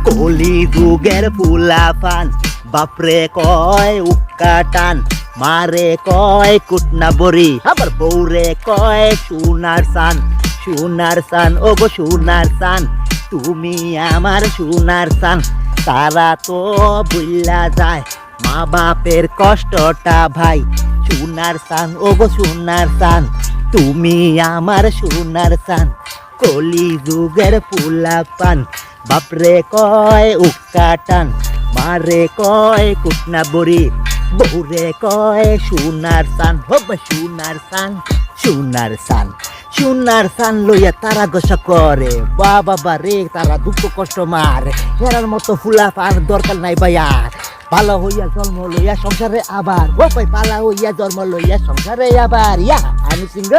কলি যুগের ফুলাফান বাপরে কয় উক্কা টান, মারে কয় কুটনা বড়ি, আবার বউরে কয় সোনার সান। সোনার সান ও গো সোনার সান, তুমি আমার সোনার সান। তারা তো বুইল্লা যায় মা বাপের কষ্টটা ভাই। সোনার সান ও গো সোনার সান, তুমি আমার সোনার সান। কলি যুগের ফুলাফান বাপরে কয় উক্কা টান, মারে কয় কুটনা বড়ি, বউরে কয় সোনার সান। হবে সোনার সান, সোনার সান। সোনার সান লইয়া তারা গোসা করে, বাবা রে তারা দুঃখ কষ্ট মারে। এরার মতো ফুলাফান দরকার নাই ভাইয়া, ভালো হইয়া জন্ম লইয়া সংসারে আবার। ও ভাই পালা হইয়া জন্ম লইয়া সংসারে আবার। ইয়া আমি সিংহ।